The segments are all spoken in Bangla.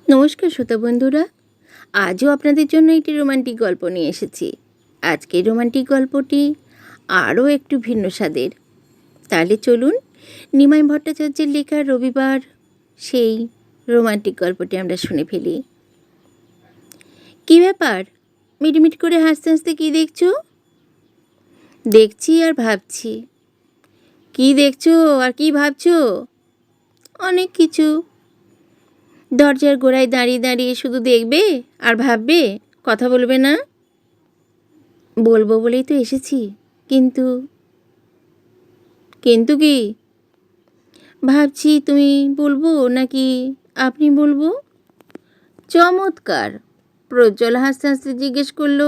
নমস্কার শ্রোতা বন্ধুরা, আজও আপনাদের জন্য একটি রোমান্টিক গল্প নিয়ে এসেছি। আজকের রোমান্টিক গল্পটি আরও একটু ভিন্ন স্বাদের। তাহলে চলুন নিমাই ভট্টাচার্যের লেখা রবিবার সেই রোমান্টিক গল্পটি আমরা শুনে ফেলি। কী ব্যাপার, মিটমিট করে হাসতে হাসতে কী দেখছো? দেখছি আর ভাবছি। কী দেখছো আর কী ভাবছো? অনেক কিছু। দরজার গোড়ায় দাঁড়িয়ে দাঁড়িয়ে শুধু দেখবে আর ভাববে, কথা বলবে না? বলবো বলেই তো এসেছি। কিন্তু কিন্তু কি? ভাবছি তুমি বলবো নাকি আপনি বলবো। চমৎকার, প্রজ্জ্বল হাসতে হাসতে জিজ্ঞেস করলো।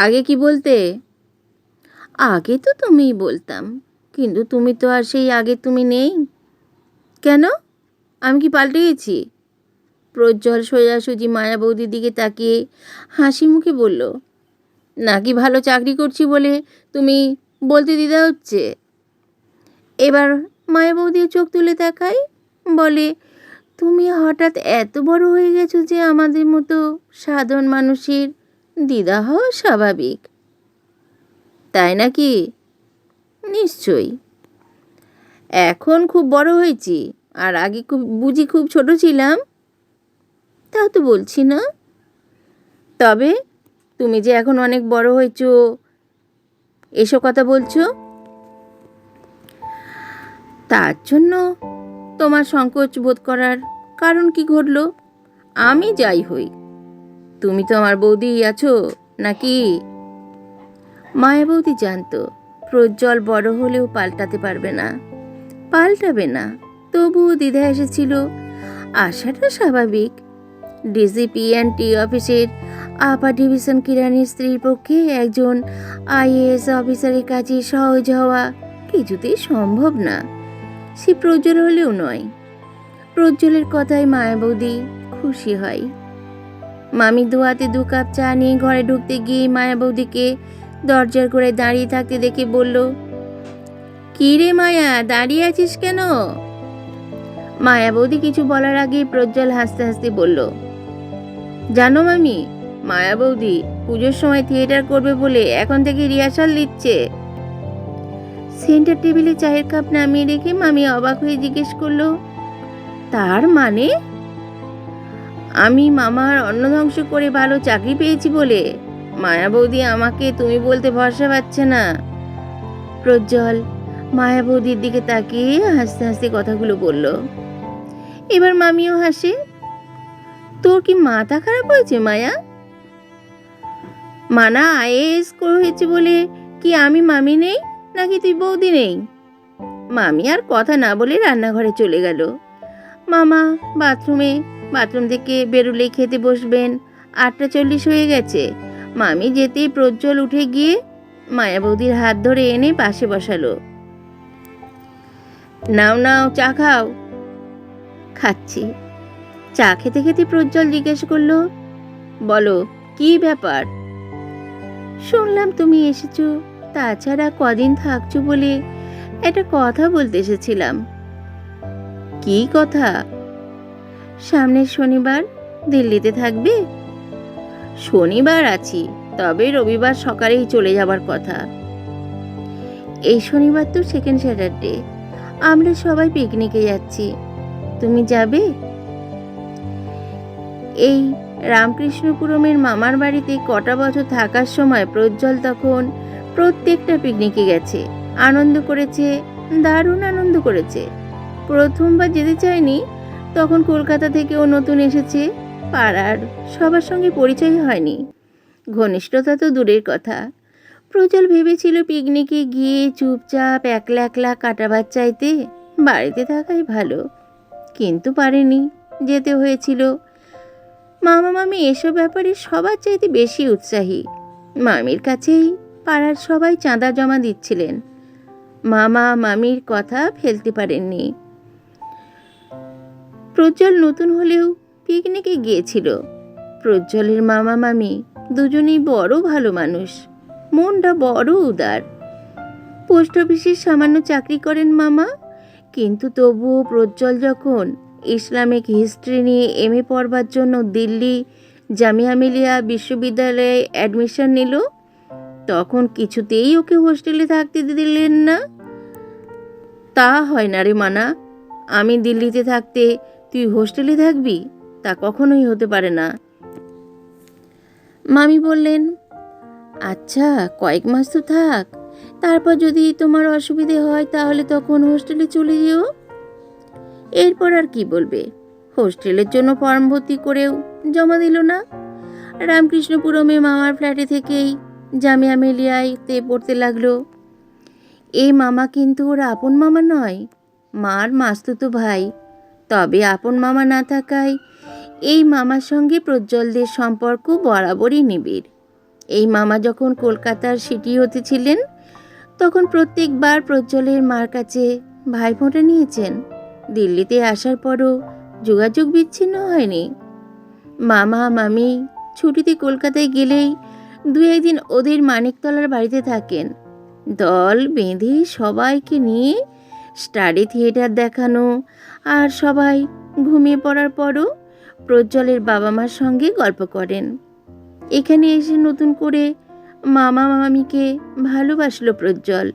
আগে কি বলতে? আগে তো তুমিই বলতাম, কিন্তু তুমি তো আর সেই আগে তুমি নেই। কেন? আমি কি পাল্টে গেছি? প্রজ্জ্বল সোজাসুজি মায়া বৌদির দিকে তাকিয়ে হাসি মুখে বলল, নাকি ভালো চাকরি করছি বলে তুমি বলতে দ্বিধা হচ্ছে? এবার মায়া বৌদিও চোখ তুলে তাকায়, বলে, তুমি হঠাৎ এত বড় হয়ে গেছো যে আমাদের মতো সাধারণ মানুষের দ্বিধা হওয়া স্বাভাবিক। তাই নাকি? নিশ্চয়ই। এখন খুব বড় হয়েছি, আর আগে খুব ছোট ছিলাম। তা তো বলছি না। তবে তুমি যে এখন অনেক বড় হয়েছো এসব কথা বলছো, তার জন্য তোমার সংকোচ বোধ করার কারণ কি ঘটল? আমি যাই হই, তুমি তো আমার বৌদিই আছো নাকি? মায়া বৌদি জানতো প্রজ্জ্বল বড় হলেও পাল্টাতে পাল্টাবে না। তবুও দ্বিধা এসেছিল। আশাটা স্বাভাবিক। ডিসিপিএনটি অফিসের আপার ডিভিশন কিরানির স্ত্রীর পক্ষে একজন আইএএস অফিসারের কাছে সহজ হওয়া কিছুতেই সম্ভব না। সে প্রজ্জ্বল হলেও নয়। প্রজ্জ্বলের কথায় মায়া বৌদি খুশি হয়। মামি দোয়াতে 2 কাপ চা নিয়ে ঘরে ঢুকতে গিয়ে মায়া বৌদিকে দরজার গোড়ায় দাঁড়িয়ে থাকতে দেখে বলল, কি রে মায়া, দাঁড়িয়ে আছিস কেন? মায়া বৌদি কিছু বলার আগে প্রজ্জ্বল হাসতে হাসতে বলল, জানো মামি, মায়া বৌদি পুজোর সময় থিয়েটার করবে বলে এখন থেকে রিহার্সাল দিচ্ছে। সেন্টার টেবিলে চায়ের কাপ নামিয়ে রেখে মামি অবাক হয়ে জিজ্ঞেস করলো, তার মানে? আমি মামার অন্ন ধ্বংস করে ভালো চাকরি পেয়েছি বলে মায়া বৌদি আমাকে তুমি বলতে ভরসা পাচ্ছে না। প্রজ্জ্বল মায়া বৌদির দিকে তাকিয়ে হাসতে হাসতে কথাগুলো বলল। এবার মামিও হাসে। তোর কি মাথা খারাপ হয়েছে মায়া? মানা আইএএস হয়েছে বলে কি আমি মামি নেই, নাকি তুই বৌদি নেই? মামি আর কথা না বলে রান্নাঘরে চলে গেল। মামা বাথরুম থেকে বেরোলেই খেতে বসবেন। 8:40 হয়ে গেছে। মামি যেতেই প্রজ্জ্বল উঠে গিয়ে মায়া বৌদির হাত ধরে এনে পাশে বসালো। নাও নাও, চা খাও। খাচ্ছি। চা খেতে খেতে প্রজ্জ্বল জিজ্ঞেস করলো, বলো কি ব্যাপার? শুনলাম তুমি এসেছো, তাছাড়া কদিন থাকছো বলে একটা কথা বলতে এসেছিলাম। কি কথা? সামনের শনিবার দিল্লিতে থাকবে? শনিবার আছি, তবে রবিবার সকালেই চলে যাবার কথা। এই শনিবার তো সেকেন্ড স্যাটারডে, আমরা সবাই পিকনিকে যাচ্ছি, তুমি যাবে? এই রামকৃষ্ণপুরমের মামার বাড়িতে কটা বছর থাকার সময় প্রজ্জ্বল তখন প্রত্যেকটা পিকনিকে গেছে, আনন্দ করেছে, দারুণ আনন্দ করেছে। প্রথমবার যেতে চায়নি, তখন কলকাতা থেকে ও নতুন এসেছে, পাড়ার সবার সঙ্গে পরিচয় হয়নি, ঘনিষ্ঠতা তো দূরের কথা। প্রজ্জ্বল ভেবেছিল পিকনিকে গিয়ে চুপচাপ একলা একলা কাটাবার চাইতে বাড়িতে থাকাই ভালো, কিন্তু পারেনি, যেতে হয়েছিল। মামা মামি এসব ব্যাপারে সবার চাইতে বেশি উৎসাহী। মামির কাছেই পাড়ার সবাই চাঁদা জমা দিচ্ছিলেন। মামা মামির কথা ফেলতে পারেননি। প্রজ্জ্বল নতুন হলেও পিকনিকে গিয়েছিল। প্রজ্জ্বলের মামা মামি দুজনেই বড় ভালো মানুষ, মনটা বড় উদার। পোস্ট অফিসের সামান্য চাকরি করেন মামা, কিন্তু তবুও প্রজ্জ্বল যখন ইসলামিক হিস্ট্রি নিয়ে এমএ পড়বার জন্য দিল্লি জামিয়া মিলিয়া বিশ্ববিদ্যালয়ে অ্যাডমিশন নিল, তখন কিছুতেই ওকে হোস্টেলে থাকতে দিলেন না। তা হয় না রে মানা, আমি দিল্লিতে থাকতে তুই হোস্টেলে থাকবি? তা কখনোই হতে পারে না। মামি বললেন, আচ্ছা কয়েক মাস তো থাক, তারপর যদি তোমার অসুবিধে হয় তাহলে তখন হোস্টেলে চলে যেও। এরপর আর কি বলবে, হোস্টেলের জন্য ফর্ম ভর্তি করেও জমা দিল না। রামকৃষ্ণপুরমে মামার ফ্ল্যাটে থেকেই জামিয়া মিলিয়াতে পড়তে লাগলো। এই মামা কিন্তু ওর আপন মামা নয়, মার মাস্তুতো ভাই। তবে আপন মামা না থাকায় এই মামার সঙ্গে প্রজ্জ্বলদের সম্পর্ক বরাবরই নিবিড়। এই মামা যখন কলকাতার সিটি হতে ছিলেন, তখন প্রত্যেকবার প্রজ্জ্বলের মার কাছে ভাইফোঁটা নিয়েছেন। দিল্লিতে আসার পরও যোগাযোগ বিচ্ছিন্ন হয়নি। মামা মামি ছুটিতে কলকাতায় গেলেই দু একদিন ওদের মানিকতলার বাড়িতে থাকেন। দল বেঁধে সবাইকে নিয়ে স্টাডি থিয়েটার দেখানো, আর সবাই ঘুমিয়ে পড়ার পরও প্রজ্জ্বলের বাবা মার সঙ্গে গল্প করেন। এখানে এসে নতুন করে মামা মামিকে ভালোবাসলো প্রজ্জ্বল।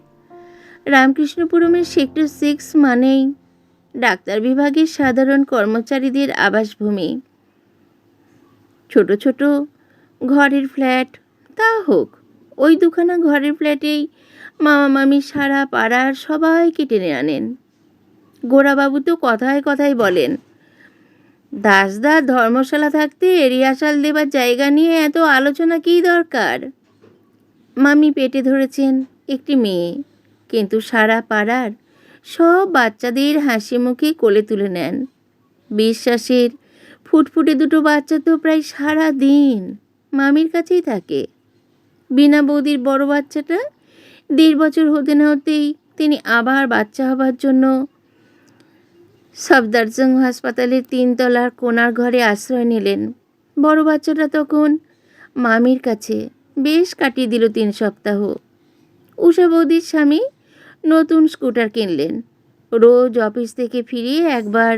রামকৃষ্ণপুরমের সেক্টর 6 মানেই ডাক্তার বিভাগের সাধারণ কর্মচারীদের আবাসভূমি। ছোট ছোট ঘরের ফ্ল্যাট, তা হোক ওই দুখানা ঘরের ফ্ল্যাটেই মামা মামি সারা পাড়ার সবাইকে টেনে আনেন। গোরাবাবু তো কথায় কথায় বলেন, দাসদার ধর্মশালা থাকতে রিহার্সাল দেবার জায়গা নিয়ে এত আলোচনা কী দরকার? মামি পেটে ধরেছেন একটি মেয়ে, কিন্তু সারা পাড়ার সব বাচ্চাদের হাসি মুখে কোলে তুলে নেন। বিশ্বাসের ফুটফুটে দুটো বাচ্চা তো প্রায় সারা দিন মামির কাছেই থাকে। বিনা বৌদির বড় বাচ্চাটা 1.5 বছর হতে না হতেই তিনি আবার বাচ্চা হবার জন্য সফদরজং হাসপাতালের 3 তলার কোণার ঘরে আশ্রয় নিলেন। বড় বাচ্চাটা তখন মামির কাছে বেশ কাটিয়ে দিল 3 সপ্তাহ। উষা বৌদির স্বামী নতুন স্কুটার কিনলেন। রোজ অফিস থেকে ফিরে একবার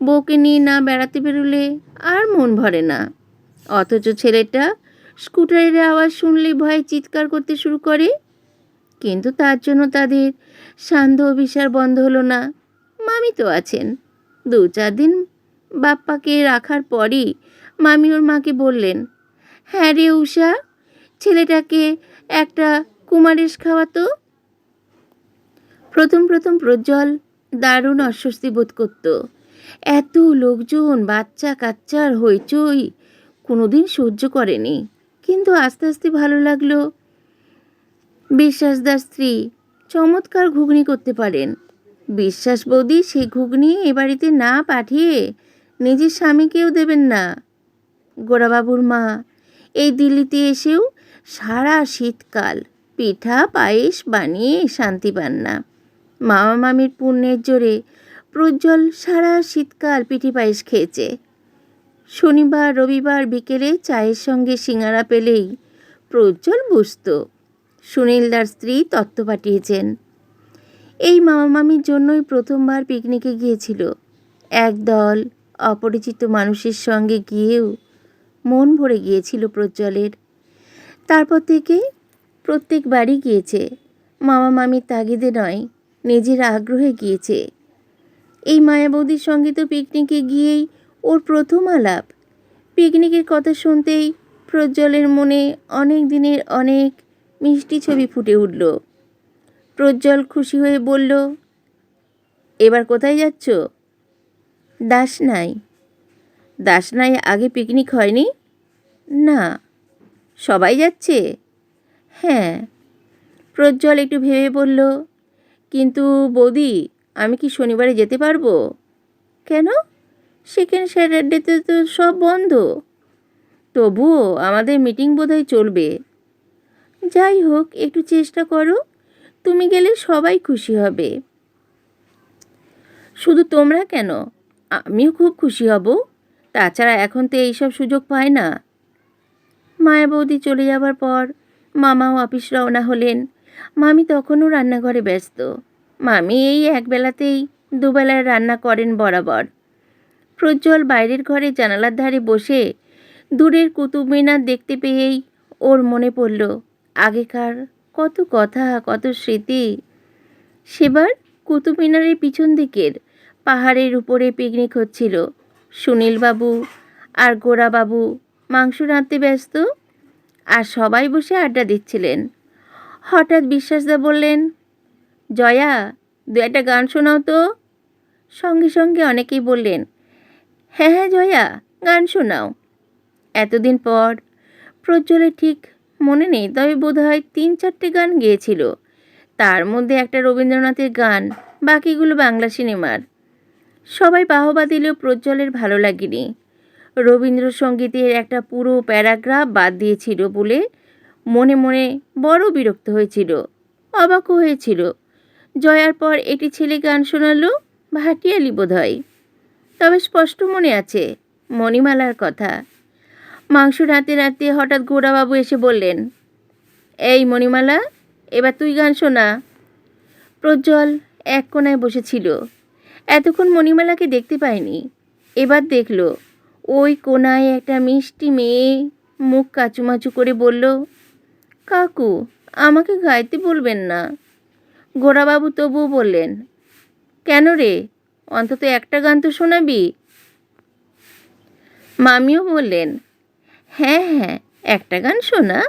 বউকে নিয়ে না বেড়াতে বেরোলে আর মন ভরে না। অথচ ছেলেটা স্কুটারের আওয়াজ শুনলেই ভয়ে চিৎকার করতে শুরু করে। কিন্তু তার জন্য তাদের সান্ধ্য অভিসার বন্ধ হলো না। মামি তো আছেন। 2-4 দিন বাপ্পাকে রাখার পরই মামি ওর মাকে বললেন, হ্যাঁ রে উষা, ছেলেটাকে একটা কুমারেশ খাওয়াতো। প্রথম প্রথম প্রজ্জ্বল দারুণ অস্বস্তি বোধ করত। এত লোকজন, বাচ্চা কাচ্চার হইচই কোনোদিন সহ্য করেনি। কিন্তু আস্তে আস্তে ভালো লাগলো। বিশ্বাসদার স্ত্রী চমৎকার ঘুগনি করতে পারেন। বিশ্বাস বৌদি সেই ঘুগনি এ বাড়িতে না পাঠিয়ে নিজের স্বামীকেও দেবেন না। গোরাবাবুর মা এই দিল্লিতে এসেও সারা শীতকাল পিঠা পায়েস বানিয়ে শান্তি পান না। মামা মামির পুণ্যের জোরে প্রজ্জ্বল সারা শীতকাল পিঠে পায়েস খেয়েছে। শনিবার রবিবার বিকেলে চায়ের সঙ্গে সিঙাড়া পেলেই প্রজ্জ্বল বুঝত সুনীলদার স্ত্রী তত্ত্ব পাঠিয়েছেন। এই মামা মামির জন্যই প্রথমবার পিকনিকে গিয়েছিল। একদল অপরিচিত মানুষের সঙ্গে গিয়েও মন ভরে গিয়েছিল প্রজ্জ্বলের। তারপর থেকে প্রত্যেকবারই গিয়েছে, মামা মামির তাগিদে নয়, নিজের আগ্রহে গিয়েছে। এই মায়াবতীর সঙ্গে তো পিকনিকে গিয়েই ওর প্রথম আলাপ। পিকনিকের কথা শুনতেই প্রজ্জ্বলের মনে অনেক দিনের অনেক মিষ্টি ছবি ফুটে উঠল। প্রজ্জ্বল খুশি হয়ে বলল, এবার কোথায় যাচ্ছ? দাসনাই। দাসনাই আগে পিকনিক হয়নি? না। সবাই যাচ্ছে? হ্যাঁ। প্রজ্জ্বল একটু ভেবে বলল, কিন্তু বৌদি, আমি কি শনিবারে যেতে পারবো? কেন? সেকেন্ড স্যাটারডেতে তো সব বন্ধ। তবুও আমাদের মিটিং বোধহয় চলবে। যাই হোক, একটু চেষ্টা করো, তুমি গেলে সবাই খুশি হবে। শুধু তোমরা কেন, আমিও খুব খুশি হব। তাছাড়া এখন তো এইসব সুযোগ পায় না। মায়া বৌদি চলে যাবার পর মামাও অফিস রওনা হলেন। মামি তখনও রান্নাঘরে ব্যস্ত। মামি এই একবেলাতেই দুবেলার রান্না করেন বরাবর। প্রজ্জ্বল বাইরের ঘরে জানালার ধারে বসে দূরের কুতুব মিনার দেখতে পেয়েই ওর মনে পড়ল আগেকার কত কথা, কত স্মৃতি। সেবার কুতুব মিনারের পিছন দিকের পাহাড়ের উপরে পিকনিক হচ্ছিল। সুনীলবাবু আর গোরাবাবু মাংস রাঁধতে ব্যস্ত, আর সবাই বসে আড্ডা দিচ্ছিলেন। হঠাৎ বিশ্বাসদা বললেন, জয়া, দু একটা গান শোনাও তো। সঙ্গে সঙ্গে অনেকেই বললেন, হ্যাঁ হ্যাঁ জয়া, গান শোনাও। এতদিন পর প্রজ্জ্বলের ঠিক মনে নেই, তবে বোধহয় ৩-৪টে গান গেয়েছিল। তার মধ্যে একটা রবীন্দ্রনাথের গান, বাকিগুলো বাংলা সিনেমার। সবাই বাহবা দিলেও প্রজ্জ্বলের ভালো লাগেনি। রবীন্দ্রসঙ্গীতের একটা পুরো প্যারাগ্রাফ বাদ দিয়েছিল বলে মনে মনে বড় বিরক্ত হয়েছিল, অবাকও হয়েছিল। জয়ার পর এটি ছেলে গান শোনালো, ভাটিয়ালি বোধহয়। তবে স্পষ্ট মনে আছে মণিমালার কথা। মাংস রাঁধতে রাঁধতে হঠাৎ গোরাবাবু এসে বললেন, এই মণিমালা, এবার তুই গান শোনা। প্রজ্জ্বল এক কোণায় বসেছিল। এতক্ষণ মণিমালাকে দেখতে পায়নি, এবার দেখল। ওই কোণায় একটা মিষ্টি মেয়ে মুখ কাচুমাচু করে বলল, কাকু, আমাকে গাইতে বলবেন না। গোরাবাবু তবুও বললেন, কেন রে, অন্তত একটা গান তো শোনাবি। মামিও বললেন, হ্যাঁ হ্যাঁ, একটা গান শোনা,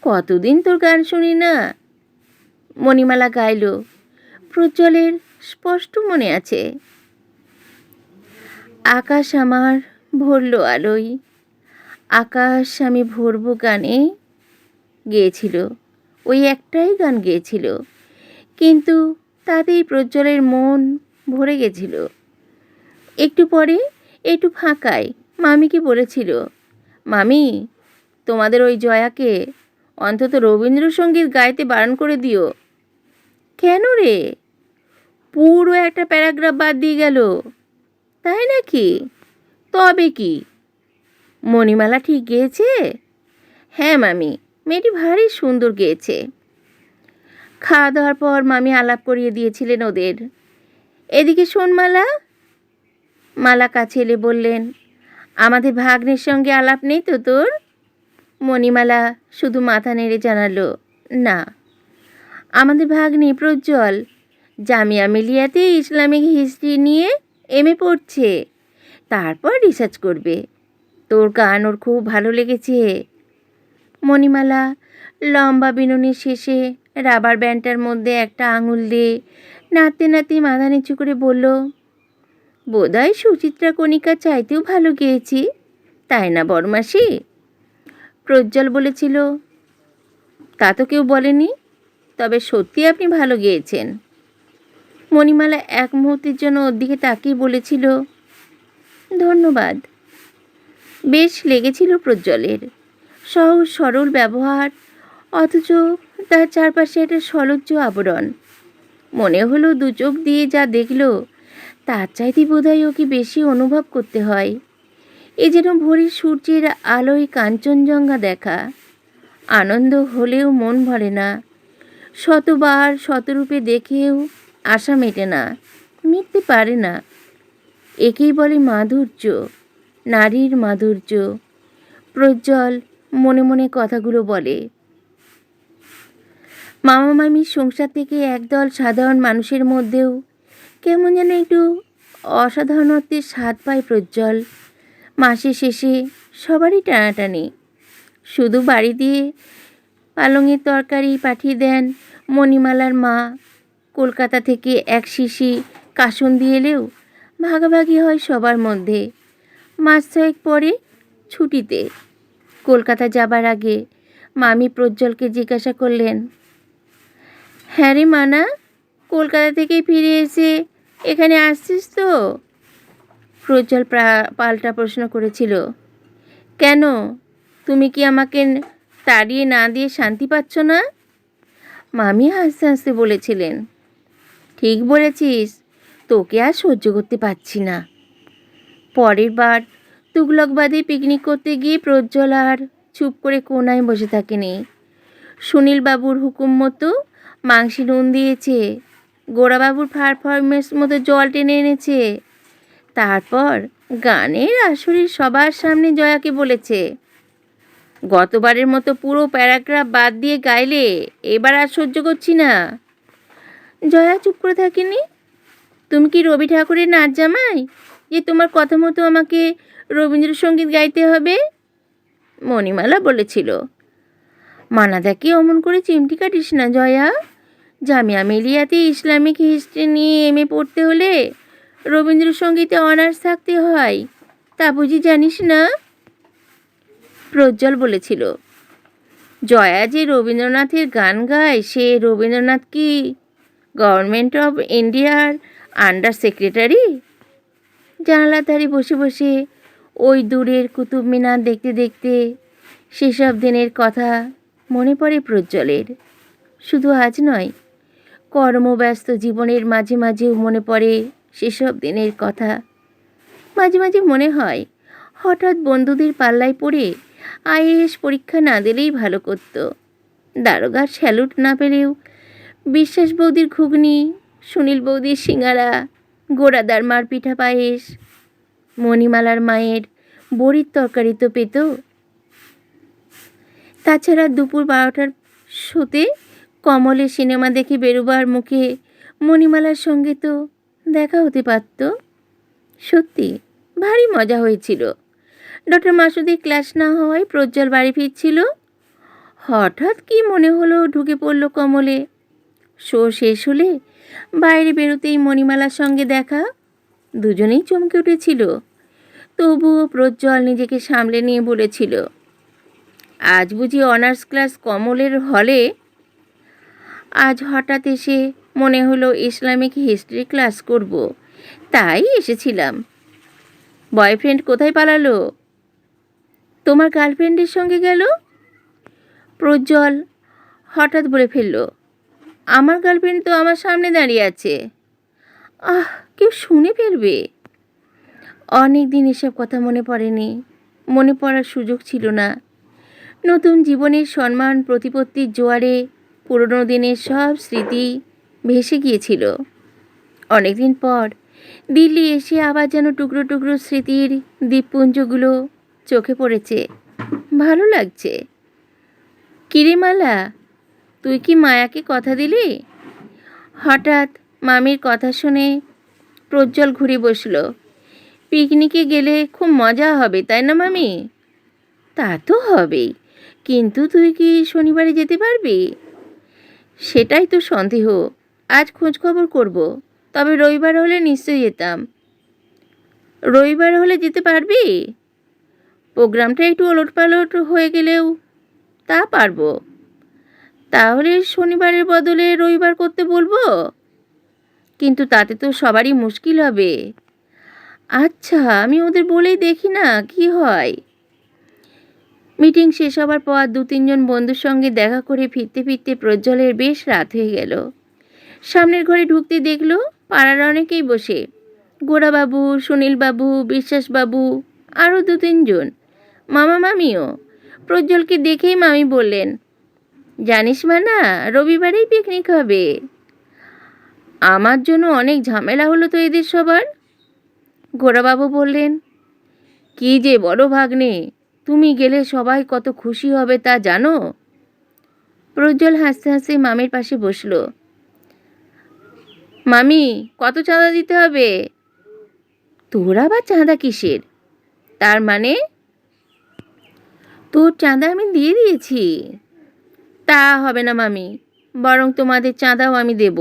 কতদিন তোর গান শুনি না। মণিমালা গাইল। প্রজ্জ্বলের স্পষ্ট মনে আছে, আকাশ আমার ভরল আলোয়, আকাশ আমি ভরব গানে, গেয়েছিল। ওই একটাই গান গেয়েছিল, কিন্তু তাতেই প্রজ্জ্বলের মন ভরে গেছিল। একটু পরে একটু ফাঁকায় মামিকে বলেছিল, মামি, তোমাদের ওই জয়াকে অন্তত রবীন্দ্রসঙ্গীত গাইতে বারণ করে দিও। কেন রে, পুরো একটা প্যারাগ্রাফ বাদ দিয়ে গেল। তাই নাকি? তবে কি, মণিমালা ঠিক গেয়েছে? হ্যাঁ মামি, মেয়েটি ভারী সুন্দর গেয়েছে। খাওয়া দাওয়ার পর মামি আলাপ করিয়ে দিয়েছিলেন ওদের। এদিকে শোন মালা। মালা কাছে এলে বললেন, আমাদের ভাগ্নের সঙ্গে আলাপ নেই তো তোর? মণিমালা শুধু মাথা নেড়ে জানালো, না। আমাদের ভাগ্নি প্রজ্জ্বল জামিয়া মিলিয়াতে ইসলামিক হিস্ট্রি নিয়ে এমএ পড়ছে, তারপর রিসার্চ করবে। তোর গান ওর খুব ভালো লেগেছে। মণিমালা লম্বা বিনুনির শেষে রাবার ব্যান্ডটার মধ্যে একটা আঙুল দিয়ে নাড়তে নাড়তে মাথা নিচু করে বলল, বোধহয় সুচিত্রা কণিকা চাইতেও ভালো গেয়েছি, তাই না বড়মাসি? প্রজ্জ্বল বলেছিল, তা তো কেউ বলেনি, তবে সত্যি আপনি ভালো গেয়েছেন। মণিমালা এক মুহূর্তের জন্য ওর দিকে তাকিয়ে বলেছিল, ধন্যবাদ। বেশ লেগেছিল প্রজ্জ্বলের সহজ সরল ব্যবহার, অথচ তার চারপাশে একটা সলজ্জ আবরণ। মনে হলো দু চোখ দিয়ে যা দেখল তার চাইতে বোধহয় ওকে বেশি অনুভব করতে হয়। এ যেন ভোরের সূর্যের আলোয় কাঞ্চনজঙ্ঘা দেখা। আনন্দ হলেও মন ভরে না, শতবার শতরূপে দেখেও আশা মেটে না, মিটতে পারে না। একেই বলে মাধুর্য, নারীর মাধুর্য। প্রজ্জ্বল মনে মনে কথাগুলো বলে। মামা মামির সংসার থেকে একদল সাধারণ মানুষের মধ্যেও কেমন যেন একটু অসাধারণত্বের স্বাদ পায় প্রজ্জ্বল। মাসের শেষে সবারই টানাটানি। শুধু বাড়ি দিয়ে পালংয়ের তরকারি পাঠিয়ে দেন মণিমালার মা। কলকাতা থেকে এক শিশি কাসুন্দি এলেও ভাগাভাগি হয় সবার মধ্যে। মাস ছয়েক পরে ছুটিতে কলকাতা যাবার আগে মামি প্রজ্জ্বলকে জিজ্ঞাসা করলেন, হ্যাঁ রে মানা, কলকাতা থেকে ফিরে এসে এখানে আসছিস তো? প্রজ্জ্বল পাল্টা প্রশ্ন করেছিল, কেন, তুমি কি আমাকে তাড়িয়ে না দিয়ে শান্তি পাচ্ছ না? মামি হাসতে হাসতে বলেছিলেন, ঠিক বলেছিস, তোকে আর সহ্য করতে পারছি না। পরের বার তুগলকবাদে পিকনিক করতে গিয়ে প্রজ্জ্বল আর চুপ করে কোনায় বসে থাকেনি। সুনীলবাবুর হুকুম মতো মাংসে নুন দিয়েছে, গোরাবাবুর পারফরমেন্স মতো জল টেনে এনেছে। তারপর গানের আসরে সবার সামনে জয়াকে বলেছে, গতবারের মতো পুরো প্যারাগ্রাফ বাদ দিয়ে গাইলে এবার আর সহ্য করছি না। জয়া চুপ করে থাকেনি। তুমি কি রবি ঠাকুরের নাচ জামাই যে তোমার কথা মতো আমাকে রবীন্দ্রসঙ্গীত গাইতে হবে? মণিমালা বলেছিল। মানাদাকে অমন করে চিমটি কাটিস না জয়া। জামিয়া মিলিয়াতে ইসলামিক হিস্ট্রি নিয়ে এমএ পড়তে হলে রবীন্দ্রসঙ্গীতে অনার্স থাকতে হয়, তা বুঝি জানিস না? প্রজ্জ্বল বলেছিল। জয়া যে রবীন্দ্রনাথের গান গায়, সে রবীন্দ্রনাথ কি গভর্নমেন্ট অফ ইন্ডিয়ার আন্ডার সেক্রেটারি? জানালার ধারে বসে বসে ওই দূরের কুতুব মিনার দেখতে দেখতে সেসব দিনের কথা মনে পড়ে প্রজ্জ্বলের। শুধু আজ নয়, কর্মব্যস্ত জীবনের মাঝে মাঝেও মনে পড়ে সেসব দিনের কথা। মাঝে মাঝে মনে হয় হঠাৎ বন্ধুদের পাল্লায় পড়ে আইএএস পরীক্ষা না দিলেই ভালো করত। দারোগার স্যালুট না পেলেও বিশ্বাস বৌদির ঘুগনি, সুনীল বৌদির সিঙ্গারা, গোড়াদার মার পিঠা পায়েস, মণিমালার মায়ের বড়ির তরকারি তো পেত। তাছাড়া দুপুর 12টার শোতে কমলের সিনেমা দেখে বেরোবার মুখে মণিমালার সঙ্গে তো দেখা হতে পারত। সত্যি ভারী মজা হয়েছিল। ডক্টর মাসুদের ক্লাস না হওয়ায় প্রজ্জ্বল বাড়ি ফিরছিল। হঠাৎ কি মনে হলো ঢুকে পড়ল কমলে। শো শেষ হলে বাইরে বেরোতেই মণিমালার সঙ্গে দেখা। দুজনেই চমকে উঠেছিল। তবুও প্রজ্জ্বল নিজেকে সামলে নিয়ে বলেছিল, আজ বুঝি অনার্স ক্লাস কমলের হলে? আজ হঠাৎ এসে মনে হলো ইসলামিক হিস্ট্রি ক্লাস করব, তাই এসেছিলাম। বয়ফ্রেন্ড কোথায় পালালো? তোমার গার্লফ্রেন্ডের সঙ্গে গেল। প্রজ্জ্বল হঠাৎ বলে ফেলল, আমার গার্লফ্রেন্ড তো আমার সামনে দাঁড়িয়ে আছে। আহ, কেউ শুনে ফেলবে। অনেক দিন এসব কথা মনে পড়েনি, মনে পড়ার সুযোগ ছিল না। নতুন জীবনের সম্মান প্রতিপত্তির জোয়ারে পুরনো দিনের সব স্মৃতি ভেসে গিয়েছিল। অনেকদিন পর দিল্লি এসে আবার যেন টুকরো টুকরো স্মৃতির দ্বীপপুঞ্জগুলো চোখে পড়েছে। ভালো লাগছে। কিরে মালা, তুই কি মায়াকে কথা দিলি? হঠাৎ মামির কথা শুনে প্রজ্জ্বল ঘুরে বসল। পিকনিকে গেলে খুব মজা হবে, তাই না মামি? তা তো হবেই, কিন্তু তুই কি শনিবারে যেতে পারবি? সেটাই তো সন্দেহ। আজ খোঁজ খবর করব, তবে রবিবার হলে নিশ্চয়ই যেতাম। রবিবার হলে যেতে পারবি? প্রোগ্রামটা একটু ওলটপালট হয়ে গেলেও তা পারবো। তাহলে শনিবারের বদলে রবিবার করতে বলবো, কিন্তু তাতে তো সবারই মুশকিল হবে। আচ্ছা, আমি ওদের বলেই দেখি না কি হয়। মিটিং শেষ হবার পর 2-3 জন বন্ধুর সঙ্গে দেখা করে ফিরতে ফিরতে প্রজ্জ্বলের বেশ রাত হয়ে গেল। সামনের ঘরে ঢুকতে দেখল পাড়ার অনেকেই বসে। গোড়াবাবু, সুনীলবাবু, বিশ্বাসবাবু, আরও 2-3 জন, মামা মামিও। প্রজ্জ্বলকে দেখেই মামি বললেন, জানিস মানা, রবিবারেই পিকনিক হবে। আমার জন্য অনেক ঝামেলা হলো তো এদের সবার। গোড়াবাবু বললেন, কি যে বড় ভাগ্নে, তুমি গেলে সবাই কত খুশি হবে তা জানো? প্রজ্জ্বল হাসতে হাসতে মামির পাশে বসল। মামি, কত চাঁদা দিতে হবে? তোর আবার চাঁদা কিসের? তার মানে? তোর চাঁদা আমি দিয়ে দিয়েছি। তা হবে না মামি, বরং তোমাদের চাঁদাও আমি দেব।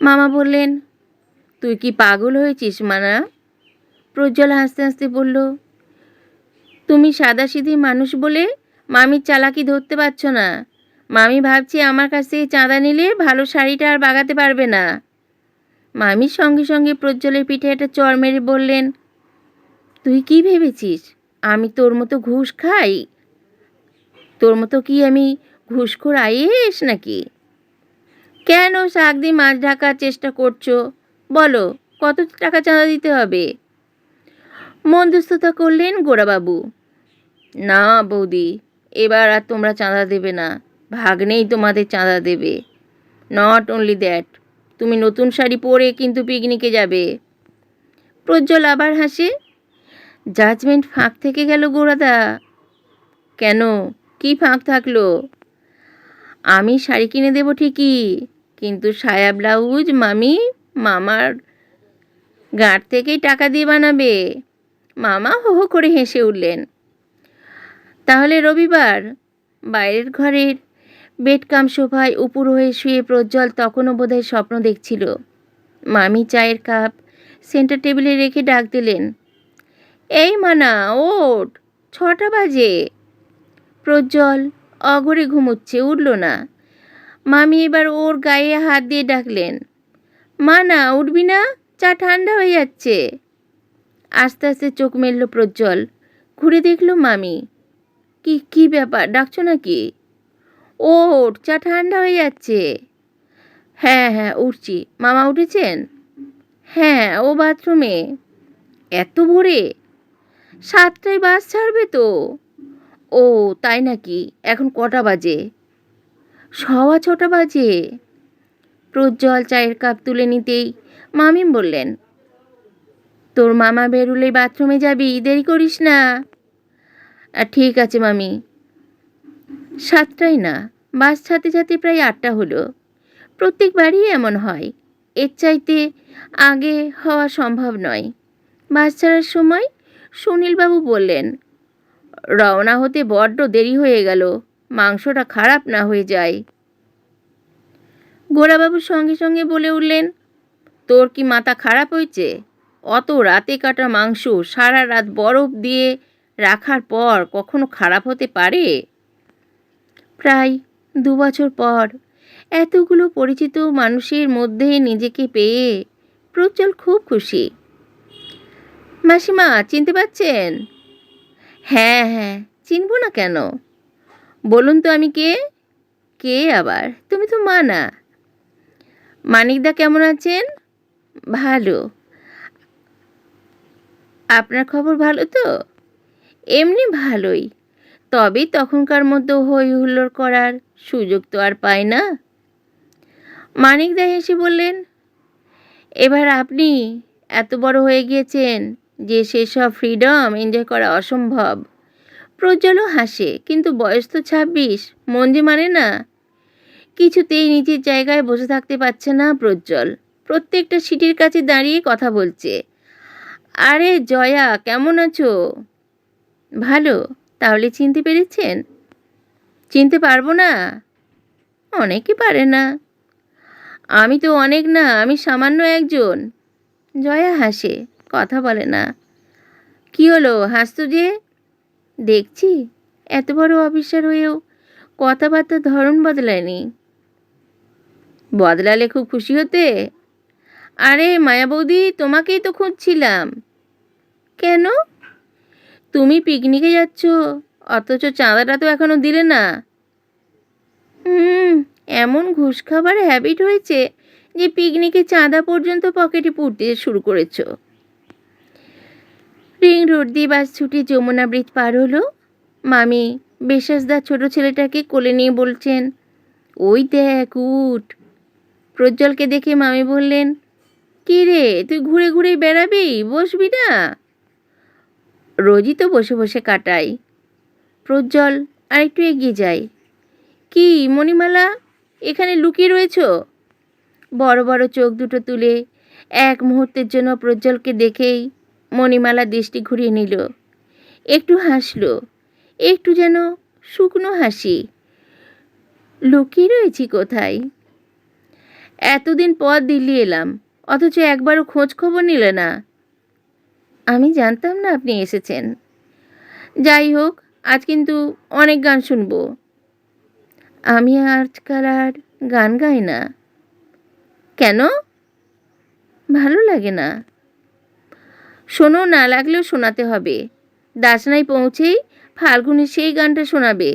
মামা বললেন, তুই কি পাগল হয়েছিস মানা? প্রজ্জ্বল হাসতে হাসতে বলল, তুমি সাদাসিধে মানুষ বলে মামির চালাকি ধরতে পারছো না। মামি ভাবছি আমার কাছ থেকে চাঁদা নিলে ভালো শাড়িটা আর বাগাতে পারবে না। মামির সঙ্গে সঙ্গে প্রজ্জ্বলের পিঠে একটা চড় মেরে বললেন, তুই কি ভেবেছিস আমি তোর মতো ঘুষ খাই? তোর মতো কি আমি ঘুষখোর আইএস নাকি? কেন শাক দিয়ে মাছ ঢাকার চেষ্টা করছো? বলো, কত টাকা চাঁদা দিতে হবে? মধ্যস্থতা করলেন গোড়াবাবু। না বৌদি, এবার আর তোমরা চাঁদা দেবে না, ভাগ্নেই তোমাদের চাঁদা দেবে। নট অনলি দ্যাট, তুমি নতুন শাড়ি পরে কিন্তু পিকনিকে যাবে। প্রজ্জ্বল আবার হাসে। জাজমেন্ট ফাঁক থেকে গেল গোরাদা। কেন, কি ফাঁক থাকলো? আমি শাড়ি কিনে দেবো ঠিকই, কিন্তু সায়া ব্লাউজ মামার গাঁট থেকেই টাকা দিয়ে বানাবে। মামা হো হো করে হেসে উঠলেন। তাহলে রবিবার? বাইরের ঘরের বেডকাম সোফায় উপুর হয়ে শুয়ে প্রজ্জ্বল তখনও বোধহয় স্বপ্ন দেখছিল। মামি চায়ের কাপ সেন্টার টেবিলে রেখে ডাক দিলেন, এই মানা, ওঠ, 6টা বাজে। প্রজ্জ্বল অঘরে ঘুমোচ্ছে, উঠল না। মামি এবার ওর গায়ে হাত দিয়ে ডাকলেন, মানা উঠবি না? চা ঠান্ডা হয়ে যাচ্ছে। আস্তে আস্তে চোখ মেলল প্রজ্জ্বল, ঘুরে দেখল মামি। কি ব্যাপার, ডাকছো নাকি? ওঠ, চা ঠান্ডা হয়ে যাচ্ছে। হ্যাঁ উঠছি। মামা উঠেছেন? হ্যাঁ, ও বাথরুমে। এত ভোরে? 7টায় বাস ছাড়বে তো। ও তাই নাকি? এখন কটা বাজে? 6:15 বাজে। প্রজ্জ্বল চায়ের কাপ তুলে নিতেই মামি বললেন, তোর মামা বেরুলেই বাথরুমে যাবি, দেরি করিস না। ঠিক আছে মামি। 7টায় না, বাস ছাড়তে প্রায় 8টা হলো। প্রত্যেকবারই এমন হয়, এর চাইতে আগে হওয়া সম্ভব নয়। বাস ছাড়ার সময় সুনীলবাবু বললেন, রওনা হতে বড্ড দেরি হয়ে গেল, মাংসটা খারাপ না হয়ে যায়। গোরাবাবু সঙ্গে সঙ্গে বলে উঠলেন, তোর কি মাথা খারাপ হয়েছে? অত রাতে কাটা মাংস সারা রাত বরফ দিয়ে রাখার পর কখনো খারাপ হতে পারে? প্রায় 2 বছর পর এতগুলো পরিচিত মানুষের মধ্যে নিজেকে পেয়ে প্রজ্জ্বল খুব খুশি। মাসিমা চিনতে পারছেন? হ্যাঁ, চিনব না কেন? বলুন তো আমি কে? কে আবার? তুমি তো মা না। মানিকদা কেমন আছেন? ভালো। আপনার খবর ভালো তো? এমনি ভালোই, তবে তখনকার মতো হই হুল্লোড় করার সুযোগ তো আর পায় না। মানিকদা হেসে বললেন, এবার আপনি এত বড় হয়ে গিয়েছেন যে সেসব ফ্রিডম এনজয় করা অসম্ভব। প্রজ্জ্বলও হাসে, কিন্তু বয়স তো 26, মন যে মানে না। কিছুতেই নিজের জায়গায় বসে থাকতে পারছে না প্রজ্জ্বল। প্রত্যেকটা সিটির কাছে দাঁড়িয়ে কথা বলছে। আরে জয়া, কেমন আছো? ভালো। তাহলে চিনতে পেরেছেন? চিনতে পারবো না? অনেকে পারে না। আমি তো অনেক না, আমি সামান্য একজন। জয়া হাসে, কথা বলে না। কি হলো, হাসতো যে? দেখছি এত বড় অফিসার হয়েও কথাবার্তার ধরন বদলায়নি। বদলালে খুব খুশি হতে। আরে মায়া বৌদি, তোমাকেই তো খুঁজছিলাম। কেন? তুমি পিকনিকে যাচ্ছ, অথচ চাঁদাটা তো এখনো দিলে না। এমন ঘুষ খাবার হ্যাবিট হয়েছে যে পিকনিকে চাঁদা পর্যন্ত পকেটে পুড়তে শুরু করেছ। রিং রোড দিয়ে বাস ছুটে যমুনা ব্রিজ পার হলো। মামি বেশাসদার ছোট ছেলেটাকে কোলে নিয়ে বলছেন, ওই দেখ উঠ। প্রজ্জ্বলকে দেখে মামি বললেন, কি রে, তুই ঘুরে ঘুরে বেড়াবি, বসবি না? রোজই তো বসে বসে কাটাই। প্রজ্জ্বল আরেকটু এগিয়ে যায়। কি মণিমালা, এখানে লুকিয়ে রয়েছ? বড় বড় চোখ দুটো তুলে এক মুহূর্তের জন্য প্রজ্জ্বলকে দেখেই মণিমালা দৃষ্টি ঘুরিয়ে নিল। একটু হাসল, একটু যেন শুকনো হাসি। লুকিয়ে রয়েছি কোথায়? এতদিন পর দিল্লি এলাম, অথচ একবারও খোঁজ খবর নিলে না। আমি জানতাম না আপনি এসেছেন। যাই হোক, আজ কিন্তু অনেক গান শুনবো। আমি আজকাল আর গান গাই না। কেন? ভালো লাগে না। শোনো, না লাগলেও শোনাতে হবে। দাসনাই পৌঁছেই ফাল্গুনি সেই গানটা শোনাবে।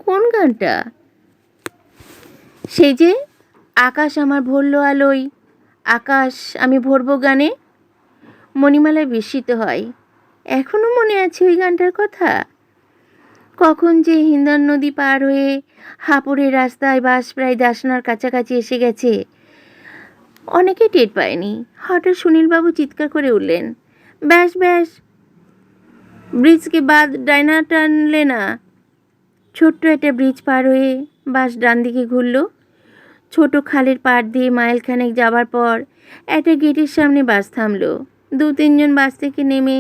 কোন গানটা? সেই যে, আকাশ আমার ভরল আলোয়, আকাশ আমি ভরবো গানে। মণিমালায় বিস্মিত হয়। এখনো মনে আছে ওই গানটার কথা? কখন যে হিন্দান নদী পার হয়ে হাপুরের রাস্তায় বাস প্রায় দাসনার কাছাকাছি এসে গেছে। অনেকে টের পায়নি। হঠাৎ সুনীলবাবু চিৎকার করে উঠলেন, ব্যাস ব্যাস, ব্রিজকে বাদ ডাইনা টানলে না। ছোট্ট একটা ব্রিজ পার হয়ে বাস ডান দিকে ঘুরল। ছোট খালের পাড় দিয়ে মাইলখানেক যাবার পর একটা গেটের সামনে বাস থামল। 2-3 জন বাস থেকে নেমে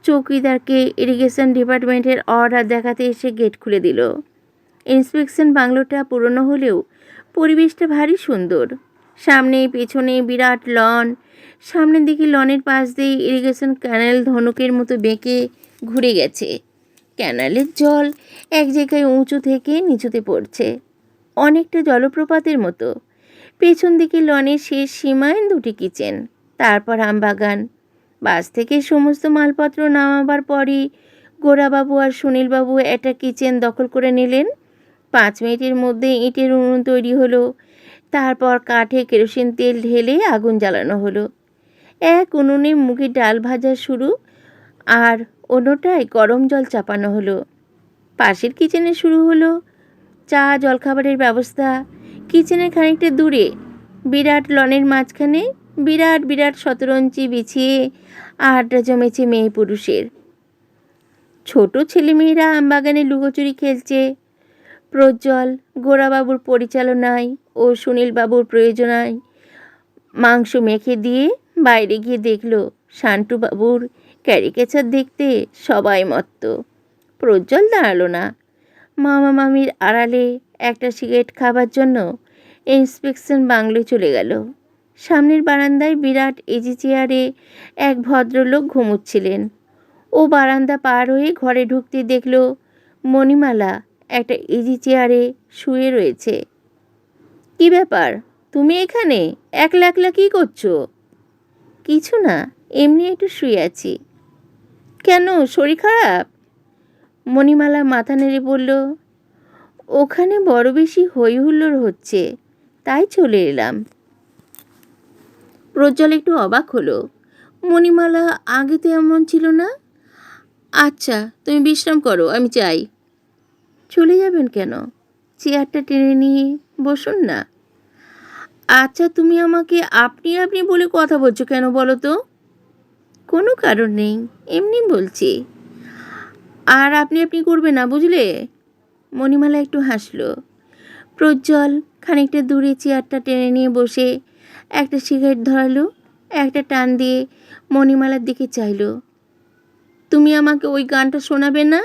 চৌকিদারকে ইরিগেশন ডিপার্টমেন্টের অর্ডার দেখাতে এসে গেট খুলে দিল। ইন্সপেকশন বাংলোটা পুরনো হলেও পরিবেশটা ভারী সুন্দর। সামনে পেছনে বিরাট লন, সামনের দিকে লনের পাশ দিয়ে ইরিগেশন ক্যানেল ধনুকের মতো বেঁকে ঘুরে গেছে। ক্যানালের জল এক জায়গায় উঁচু থেকে নিচুতে পড়ছে, অনেকটা জলপ্রপাতের মতো। পেছন দিকে লনের শেষ সীমায় 2টি কিচেন, তারপর আমবাগান। বাস থেকে সমস্ত মালপত্র নামাবার পরই গোরাবাবু আর সুনীলবাবু একটা কিচেন দখল করে নিলেন। 5 মিনিটের মধ্যে ইটের উনুন তৈরি হলো। তারপর কাঠে কেরোসিন তেল ঢেলে আগুন জ্বালানো হলো। এক উনুনে মুগের ডাল ভাজা শুরু, আর অন্যটায় গরম জল চাপানো হলো। পাশের কিচেনে শুরু হলো চা জলখাবারের ব্যবস্থা। কিচেনের খানিকটা দূরে বিরাট লনের মাঝখানে বিরাট বিরাট শতরঞ্চি বিছিয়ে আড্ডা জমেছে মেয়ে পুরুষের। ছোট ছেলেমেয়েরা আমবাগানে লুকোচুরি খেলছে। প্রজ্জ্বল গোরাবাবুর পরিচালনায় ও সুনীলবাবুর প্রয়োজনায় মাংস মেখে দিয়ে বাইরে গিয়ে দেখল শান্টুবাবুর ক্যারিকেচার দেখতে সবাই মত্ত। প্রজ্জ্বল দাঁড়ালো না। মামা মামির আড়ালে একটা সিগারেট খাবার জন্য ইন্সপেকশন বাংলোয় চলে গেল। সামনের বারান্দায় বিরাট ইজি চেয়ারে এক ভদ্রলোক ঘুমুচ্ছিলেন। ও বারান্দা পার হয়ে ঘরে ঢুকতে দেখল মণিমালা একটা ইজি চেয়ারে শুয়ে রয়েছে। কি ব্যাপার, তুমি এখানে একলা একলা কী করছো? কিছু না, এমনি একটু শুয়ে আছি। কেন, শরীর খারাপ? মণিমালা মাথা নেড়ে বলল, ওখানে বড় বেশি হই হুল্লোড় হচ্ছে, তাই চলে এলাম। প্রজ্জ্বল একটু অবাক হলো। মণিমালা আগে তো এমন ছিল না। আচ্ছা, তুমি বিশ্রাম করো, আমি চাই। চলে যাবেন কেন? চেয়ারটা টেনে নিয়ে বসুন না। আচ্ছা, তুমি আমাকে আপনি আপনি বলে কথা বলছো কেন বলো তো? কোনো কারণ নেই, এমনি বলছি। আর আপনি আপনি করবে না, বুঝলে? মণিমালা একটু হাসলো। প্রজ্জ্বল খানিকটা দূরে চেয়ারটা টেনে নিয়ে বসে একটা সিগারেট ধরালো। একটা টান দিয়ে মণিমালার দিকে চাইল। তুমি আমাকে ওই গানটা শোনাবে না?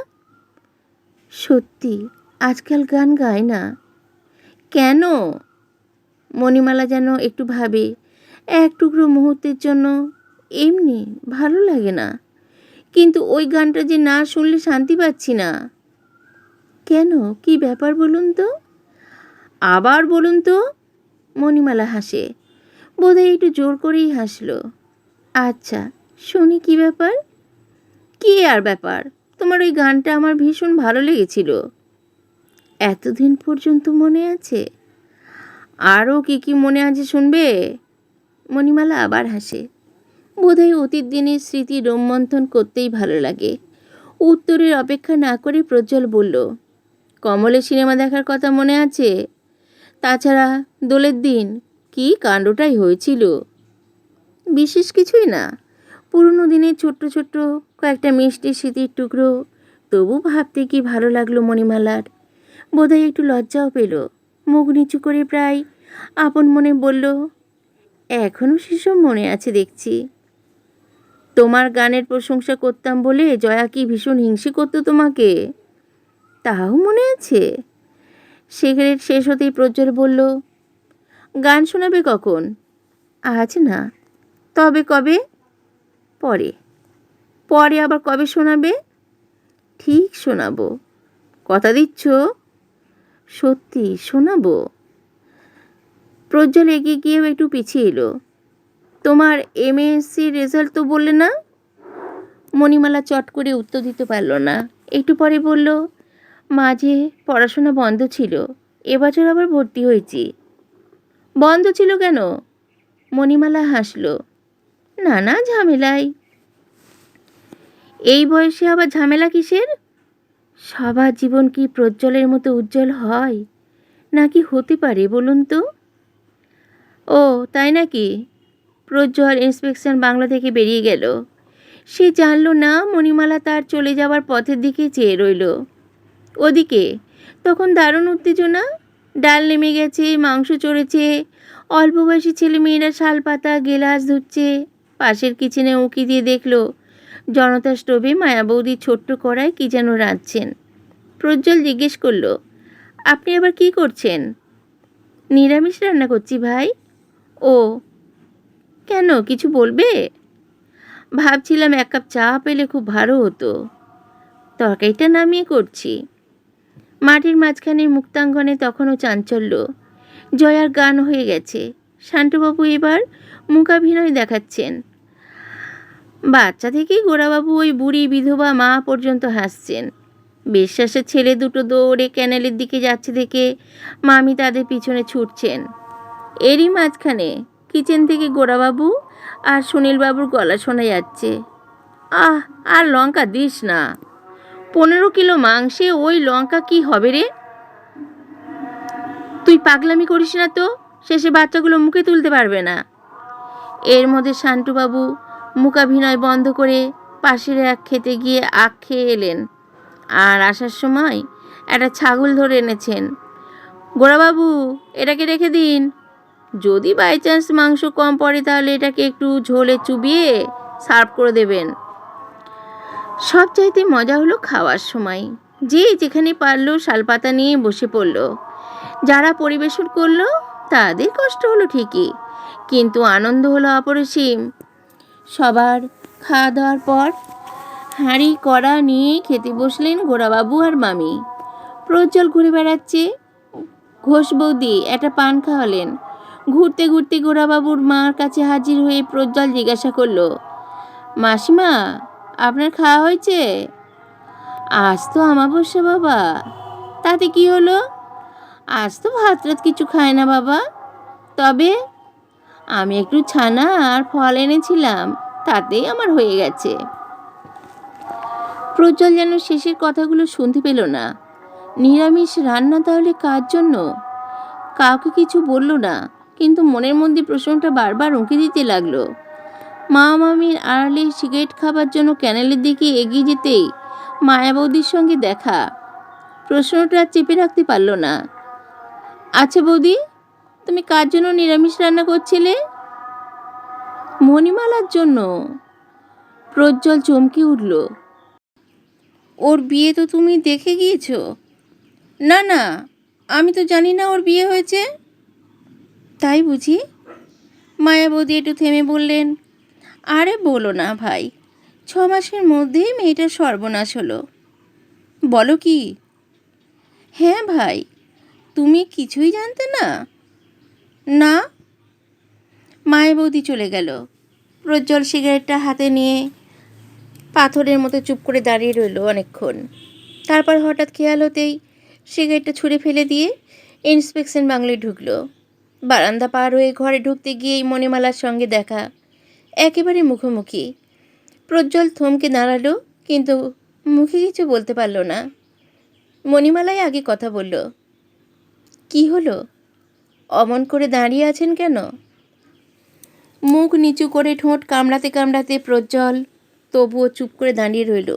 সত্যি আজকাল গান গায় না। কেন? মণিমালা যেন একটু ভাবে। এক টুকরো মুহূর্তের জন্য এমনি ভালো লাগে না, কিন্তু ওই গানটা যে না শুনলে শান্তি পাচ্ছি না। কেন, কি ব্যাপার বলুন তো? আবার বলুন তো। মণিমালা হাসে, বোধহয় একটু জোর করেই হাসলো। আচ্ছা শুনি, কি ব্যাপার? কি আর ব্যাপার, তোমার ওই গানটা আমার ভীষণ ভালো লেগেছিল। এতদিন পর্যন্ত মনে আছে? আরও কি কি মনে আছে শুনবে? মণিমালা আবার হাসে। বোধহয় অতীত দিনের স্মৃতি রোমন্থন করতেই ভালো লাগে। উত্তরের অপেক্ষা না করে প্রজ্জ্বল বলল, কমলের সিনেমা দেখার কথা মনে আছে? তাছাড়া দোলের দিন কি কাণ্ডটাই হয়েছিল। বিশেষ কিছুই না, পুরনো দিনের ছোট্ট ছোট্ট কয়েকটা মিষ্টি স্মৃতির টুকরো। তবু ভাবতে কি ভালো লাগলো মণিমালার। বোধহয় একটু লজ্জাও পেল। মুখ নিচু করে প্রায় আপন মনে বলল, এখনও সেসব মনে আছে দেখছি। তোমার গানের প্রশংসা করতাম বলে জয়া কি ভীষণ হিংসে করতো তোমাকে, তাও মনে আছে? সিগারেট শেষ হতেই প্রজ্জ্বল বলল, গান শোনাবে কখন? আজ না। তবে কবে? পরে। পরে আবার কবে শোনাবে? ঠিক শোনাবো। কথা দিচ্ছ? সত্যি শোনাবো। প্রজ্জ্বল এগিয়ে গিয়েও একটু পিছিয়ে এলো। তোমার এমএসসির রেজাল্ট তো বললে না? মণিমালা চট করে উত্তর দিতে পারল না। একটু পরে বলল, মাঝে পড়াশোনা বন্ধ ছিল, এবছর আবার ভর্তি হয়েছি। বন্ধ ছিল কেন? মণিমালা হাসল, নানা ঝামেলায়। এই বয়সে আবার ঝামেলা কিসের? সবার জীবন কি প্রজ্জ্বলের মতো উজ্জ্বল হয়, নাকি হতে পারে বলুন তো? ও তাই নাকি? প্রজ্জ্বল ইন্সপেকশন বাংলা থেকে বেরিয়ে গেল। সে জানল না মণিমালা তার চলে যাওয়ার পথের দিকে চেয়ে রইল। ওদিকে তখন দারুণ উত্তেজনা। ডাল নেমে গেছে, মাংস চড়েছে, অল্প বয়সী ছেলেমেয়েরা শালপাতা গেলাস ধুচ্ছে। পাশের কিচেনে উঁকি দিয়ে দেখল জনতা স্টোভে মায়া বৌদি ছোট্ট কড়ায় কী যেন রাঁধছেন। প্রজ্জ্বল জিজ্ঞেস করল, আপনি আবার কি করছেন? নিরামিষ রান্না করছি ভাই। ও, কেন, কিছু বলবে? ভাবছিলাম এক কাপ চা পেলে খুব ভালো হতো। তরকারিটা নামিয়ে করছি। মাটির মাঝখানের মুক্তাঙ্গনে তখনও চাঞ্চল্য। জয়ার গান হয়ে গেছে। শান্তবাবু এবার মূকাভিনয় দেখাচ্ছেন। বাচ্চা থেকেই গোরাবাবু ওই বুড়ি বিধবা মা পর্যন্ত হাসছেন। বিশ্বাসের ছেলে দুটো দৌড়ে ক্যানেলের দিকে যাচ্ছে দেখে মামি তাদের পিছনে ছুটছেন। এরই মাঝখানে কিচেন থেকে গোরাবাবু আর সুনীলবাবুর গলা শোনা যাচ্ছে, আহ, আর লঙ্কা দিস না, 15 কিলো মাংসে ওই লঙ্কা কি হবে রে? তুই পাগলামি করিস না তো, শেষে বাচ্চাগুলো মুখে তুলতে পারবে না। এর মধ্যে শান্তুবাবু মূকাভিনয় বন্ধ করে পাশের এক খেতে গিয়ে আখ খেয়ে এলেন, আর আসার সময় একটা ছাগল ধরে এনেছেন। গোরাবাবু, এটাকে রেখে দিন, যদি বাই চান্স মাংস কম পড়ে তাহলে এটাকে একটু ঝোলে চুবিয়ে সার্ভ করে দেবেন। সবচাইতে মজা হলো খাওয়ার সময়। যে যেখানে পারলো শালপাতা নিয়ে বসে পড়ল। যারা পরিবেশন করলো তাদের কষ্ট হলো ঠিকই, কিন্তু আনন্দ হলো অপরিসীম। সবার খাওয়া দাওয়ার পর হাঁড়ি কড়া নিয়ে খেতে বসলেন গোরাবাবু আর মামি। প্রজ্জ্বল ঘুরে বেড়াচ্ছে। ঘোষ বৌদি একটা পান খাওয়ালেন। ঘুরতে ঘুরতে গোরাবাবুর মার কাছে হাজির হয়ে প্রজ্জ্বল জিজ্ঞাসা করলো, মাসিমা, আপনার খাওয়া হয়েছে? আজ তো অমাবস্যা বাবা। তাতে কি হলো? আজ তো ভাত রাত কিছু খায় না বাবা। তবে আমি একটু ছানা আর ফল এনেছিলাম, তাতেই আমার হয়ে গেছে। প্রজ্জ্বল যেন শেষের কথাগুলো শুনতে পেল না। নিরামিষ রান্না তাহলে কার জন্য? কাউকে কিছু বলল না, কিন্তু মনের মধ্যে প্রশ্নটা বারবার উঁকি দিতে লাগলো। মা মামির আড়ালে সিগারেট খাবার জন্য ক্যানেলের দিকে এগিয়ে যেতেই মায়া বৌদির সঙ্গে দেখা। প্রশ্নটা চেপে রাখতে পারল না। আচ্ছা বৌদি, তুমি কার জন্য নিরামিষ রান্না করছিলে? মণিমালার জন্য। প্রজ্জ্বল চমকে উঠল। ওর বিয়ে তো তুমি দেখে গিয়েছো? না না, আমি তো জানি না ওর বিয়ে হয়েছে। তাই বুঝি? মায়াবতী একটু থেমে বললেন, আরে বলো না ভাই, 6 মাসের মধ্যেই মেয়েটার সর্বনাশ হলো। বলো কি? হ্যাঁ ভাই, তুমি কিছুই জানতে না? না। মায়াবতী চলে গেল। প্রজ্জ্বল সিগারেটটা হাতে নিয়ে পাথরের মতো চুপ করে দাঁড়িয়ে রইল অনেকক্ষণ। তারপর হঠাৎ খেয়াল হতেই সিগারেটটা ছুঁড়ে ফেলে দিয়ে ইন্সপেকশন বাংলায় ঢুকলো। বারান্দা পার হয়ে ঘরে ঢুকতে গিয়েই মণিমালার সঙ্গে দেখা। একেবারে মুখোমুখি। প্রজ্জ্বল থমকে দাঁড়ালো, কিন্তু মুখে কিছু বলতে পারল না। মণিমালাই আগে কথা বলল। কি হলো? অমন করে দাঁড়িয়ে আছেন কেন? মুখ নিচু করে ঠোঁট কামড়াতে কামড়াতে প্রজ্জ্বল তবুও চুপ করে দাঁড়িয়ে রইল।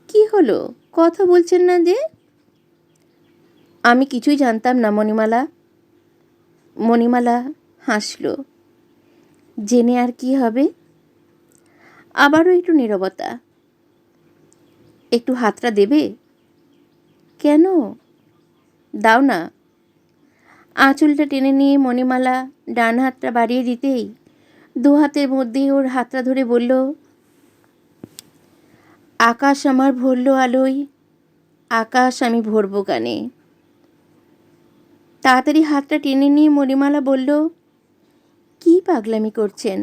কি হলো, কথা বলছেন না যে? আমি কিছুই জানতাম না মণিমালা। মণিমালা হাসল। জেনে আর কি হবে? আবারও একটু নীরবতা। একটু হাতটা দেবে? কেন? দাও না। আঁচলটা টেনে নিয়ে মণিমালা ডান হাতটা বাড়িয়ে দিতেই 2 হাতের মধ্যে ওর হাতটা ধরে বলল, আকাশ আমার ভরল আলোয়, আকাশ আমি ভরব গানে। তাড়াতাড়ি হাতটা টেনে নিয়ে মণিমালা বলল, কি পাগলামি করছেন?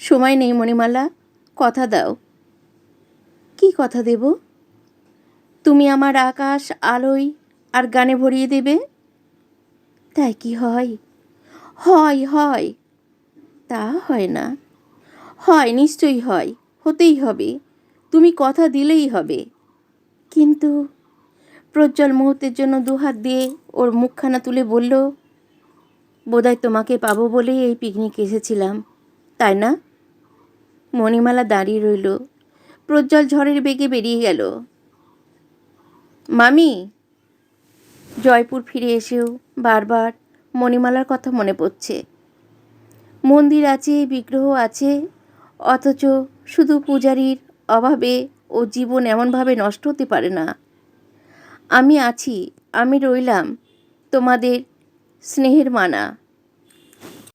সময় নেই মণিমালা, কথা দাও। কি কথা দেব? তুমি আমার আকাশ আলোয় আর গানে ভরিয়ে দেবে। তাই কি হয়? হয় হয়। তা হয় না। হয়, নিশ্চয়ই হয়, হতেই হবে। তুমি কথা দিলেই হবে। কিন্তু প্রজ্জ্বল মুহূর্তের জন্য 2 হাত দিয়ে ওর মুখখানা তুলে বলল, বোধহয় তোমাকে পাবো বলেই এই পিকনিক এসেছিলাম, তাই না? মণিমালা দাঁড়িয়ে রইল, প্রজ্জ্বল ঝড়ের বেগে বেরিয়ে গেল। মামি। জয়পুর ফিরে এসেও বারবার মণিমালার কথা মনে পড়ছে। মন্দির আছে, বিগ্রহ আছে, অথচ শুধু পূজারীর অভাবে ও জীবন এমনভাবে নষ্ট হতে পারে না। আমি আছি, আমি রইলাম, তোমাদের স্নেহের মানা।